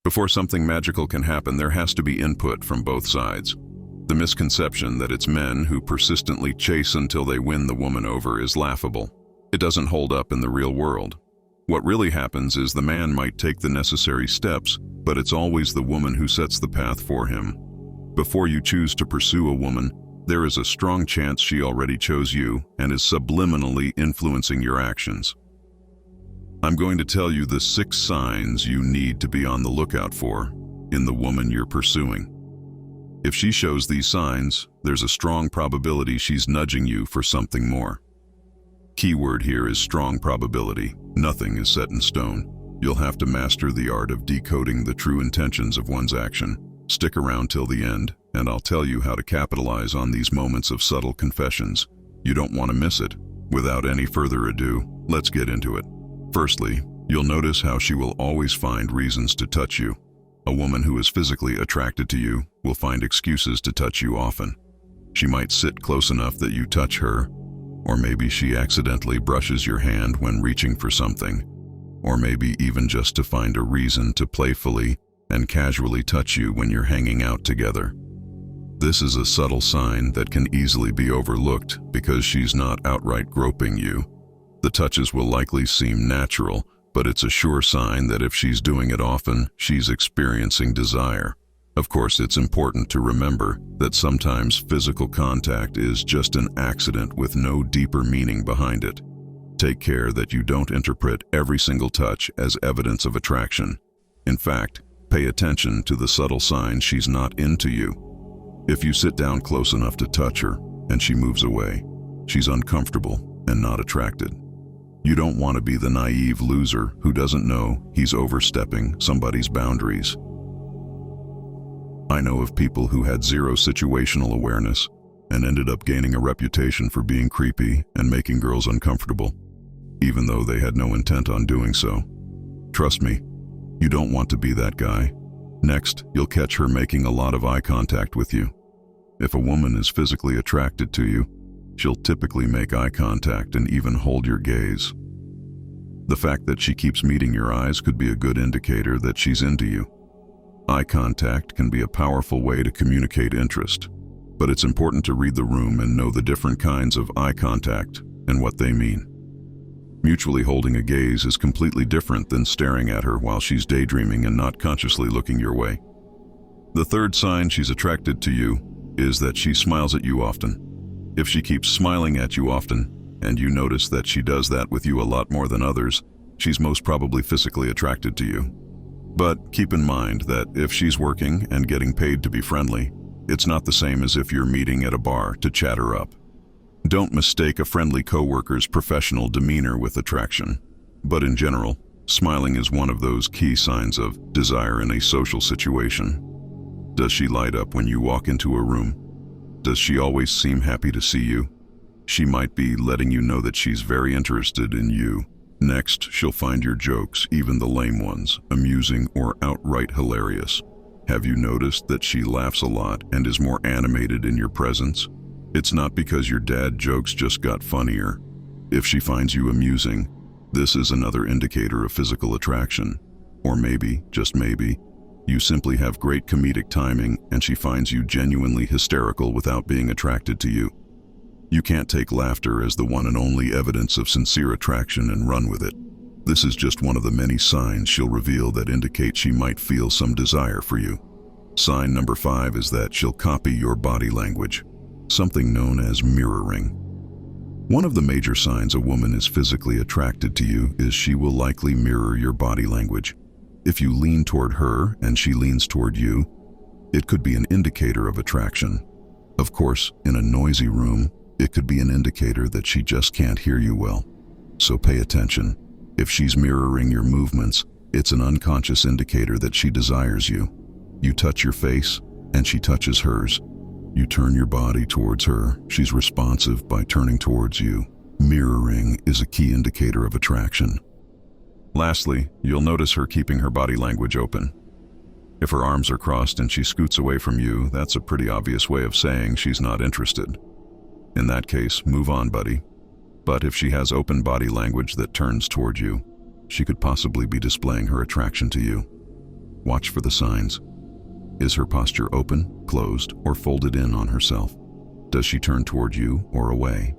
Before something magical can happen, there has to be input from both sides. The misconception that it's men who persistently chase until they win the woman over is laughable. It doesn't hold up in the real world. What really happens is the man might take the necessary steps, but it's always the woman who sets the path for him. Before you choose to pursue a woman, there is a strong chance she already chose you and is subliminally influencing your actions. I'm going to tell you the 6 signs you need to be on the lookout for in the woman you're pursuing. If she shows these signs, there's a strong probability she's nudging you for something more. Keyword here is strong probability. Nothing is set in stone. You'll have to master the art of decoding the true intentions of one's action. Stick around till the end, and I'll tell you how to capitalize on these moments of subtle confessions. You don't want to miss it. Without any further ado, let's get into it. Firstly, you'll notice how she will always find reasons to touch you. A woman who is physically attracted to you will find excuses to touch you often. She might sit close enough that you touch her, or maybe she accidentally brushes your hand when reaching for something, or maybe even just to find a reason to playfully and casually touch you when you're hanging out together. This is a subtle sign that can easily be overlooked because she's not outright groping you. The touches will likely seem natural, but it's a sure sign that if she's doing it often, she's experiencing desire. Of course, it's important to remember that sometimes physical contact is just an accident with no deeper meaning behind it. Take care that you don't interpret every single touch as evidence of attraction. In fact, pay attention to the subtle signs she's not into you. If you sit down close enough to touch her and she moves away, she's uncomfortable and not attracted. You don't want to be the naive loser who doesn't know he's overstepping somebody's boundaries. I know of people who had zero situational awareness and ended up gaining a reputation for being creepy and making girls uncomfortable, even though they had no intent on doing so. Trust me, you don't want to be that guy. Next, you'll catch her making a lot of eye contact with you. If a woman is physically attracted to you, she'll typically make eye contact and even hold your gaze. The fact that she keeps meeting your eyes could be a good indicator that she's into you. Eye contact can be a powerful way to communicate interest, but it's important to read the room and know the different kinds of eye contact and what they mean. Mutually holding a gaze is completely different than staring at her while she's daydreaming and not consciously looking your way. The third sign she's attracted to you is that she smiles at you often. If she keeps smiling at you often, and you notice that she does that with you a lot more than others, she's most probably physically attracted to you. But keep in mind that if she's working and getting paid to be friendly, it's not the same as if you're meeting at a bar to chat her up. Don't mistake a friendly coworker's professional demeanor with attraction. But in general, smiling is one of those key signs of desire in a social situation. Does she light up when you walk into a room? Does she always seem happy to see you? She might be letting you know that she's very interested in you. Next, she'll find your jokes, even the lame ones, amusing or outright hilarious. Have you noticed that she laughs a lot and is more animated in your presence? It's not because your dad jokes just got funnier. If she finds you amusing, this is another indicator of physical attraction. Or maybe, just maybe, you simply have great comedic timing and she finds you genuinely hysterical without being attracted to you. You can't take laughter as the one and only evidence of sincere attraction and run with it. This is just one of the many signs she'll reveal that indicate she might feel some desire for you. Sign number 5 is that she'll copy your body language, something known as mirroring. One of the major signs a woman is physically attracted to you is she will likely mirror your body language. If you lean toward her and she leans toward you, it could be an indicator of attraction. Of course, in a noisy room, it could be an indicator that she just can't hear you well. So pay attention. If she's mirroring your movements, it's an unconscious indicator that she desires you. You touch your face, and she touches hers. You turn your body towards her. She's responsive by turning towards you. Mirroring is a key indicator of attraction. Lastly, you'll notice her keeping her body language open. If her arms are crossed and she scoots away from you, that's a pretty obvious way of saying she's not interested. In that case, move on, buddy. But if she has open body language that turns toward you, she could possibly be displaying her attraction to you. Watch for the signs. Is her posture open, closed, or folded in on herself? Does she turn toward you or away?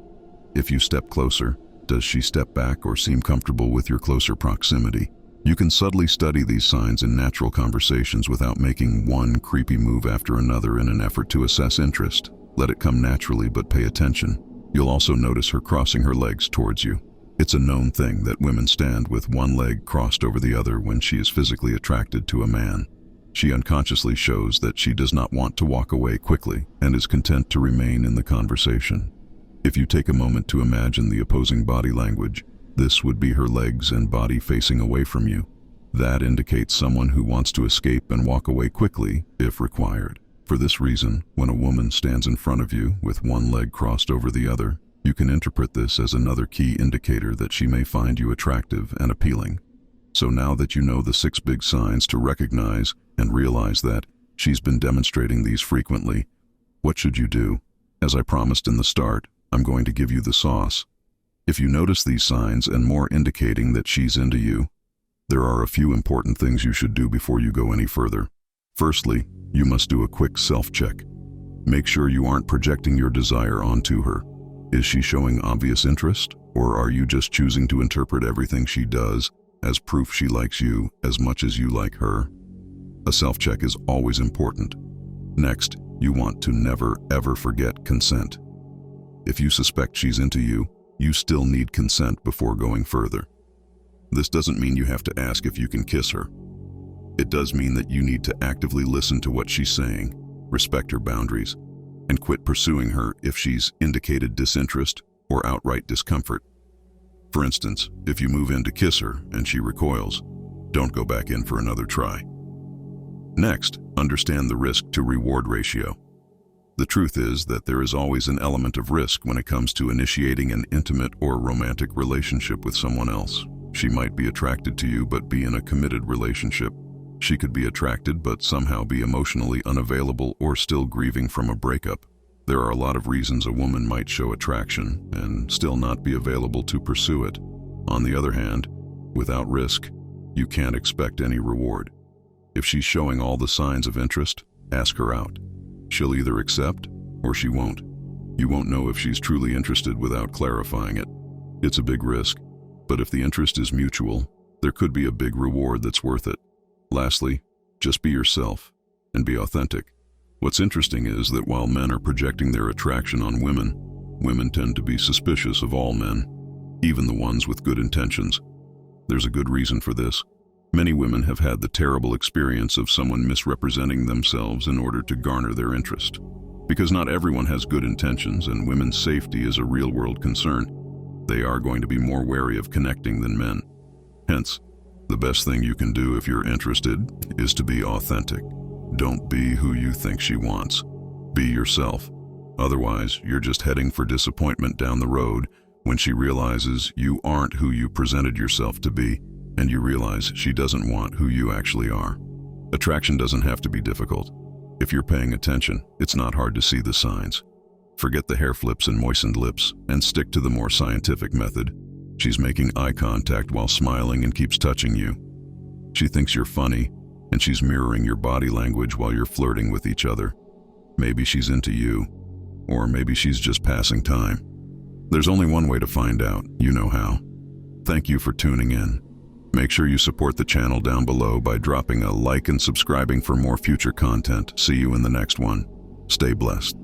If you step closer, does she step back or seem comfortable with your closer proximity? You can subtly study these signs in natural conversations without making one creepy move after another in an effort to assess interest. Let it come naturally, but pay attention. You'll also notice her crossing her legs towards you. It's a known thing that women stand with one leg crossed over the other when she is physically attracted to a man. She unconsciously shows that she does not want to walk away quickly and is content to remain in the conversation. If you take a moment to imagine the opposing body language, this would be her legs and body facing away from you. That indicates someone who wants to escape and walk away quickly if required. For this reason, when a woman stands in front of you with one leg crossed over the other, you can interpret this as another key indicator that she may find you attractive and appealing. So now that you know the 6 big signs to recognize and realize that she's been demonstrating these frequently, what should you do? As I promised in the start, I'm going to give you the sauce. If you notice these signs and more indicating that she's into you, there are a few important things you should do before you go any further. Firstly, you must do a quick self-check. Make sure you aren't projecting your desire onto her. Is she showing obvious interest, or are you just choosing to interpret everything she does as proof she likes you as much as you like her? A self-check is always important. Next, you want to never ever forget consent. If you suspect she's into you, you still need consent before going further. This doesn't mean you have to ask if you can kiss her. It does mean that you need to actively listen to what she's saying, respect her boundaries, and quit pursuing her if she's indicated disinterest or outright discomfort. For instance, if you move in to kiss her and she recoils, don't go back in for another try. Next, understand the risk to reward ratio. The truth is that there is always an element of risk when it comes to initiating an intimate or romantic relationship with someone else. She might be attracted to you but be in a committed relationship. She could be attracted but somehow be emotionally unavailable or still grieving from a breakup. There are a lot of reasons a woman might show attraction and still not be available to pursue it. On the other hand, without risk, you can't expect any reward. If she's showing all the signs of interest, ask her out. She'll either accept or she won't. You won't know if she's truly interested without clarifying it. It's a big risk, but if the interest is mutual, there could be a big reward that's worth it. Lastly, just be yourself and be authentic. What's interesting is that while men are projecting their attraction on women, women tend to be suspicious of all men, even the ones with good intentions. There's a good reason for this. Many women have had the terrible experience of someone misrepresenting themselves in order to garner their interest. Because not everyone has good intentions and women's safety is a real-world concern, they are going to be more wary of connecting than men. Hence, the best thing you can do if you're interested is to be authentic. Don't be who you think she wants. Be yourself. Otherwise, you're just heading for disappointment down the road when she realizes you aren't who you presented yourself to be, and you realize she doesn't want who you actually are. Attraction doesn't have to be difficult. If you're paying attention, it's not hard to see the signs. Forget the hair flips and moistened lips, and stick to the more scientific method. She's making eye contact while smiling and keeps touching you. She thinks you're funny, and she's mirroring your body language while you're flirting with each other. Maybe she's into you, or maybe she's just passing time. There's only one way to find out. You know how. Thank you for tuning in. Make sure you support the channel down below by dropping a like and subscribing for more future content. See you in the next one. Stay blessed.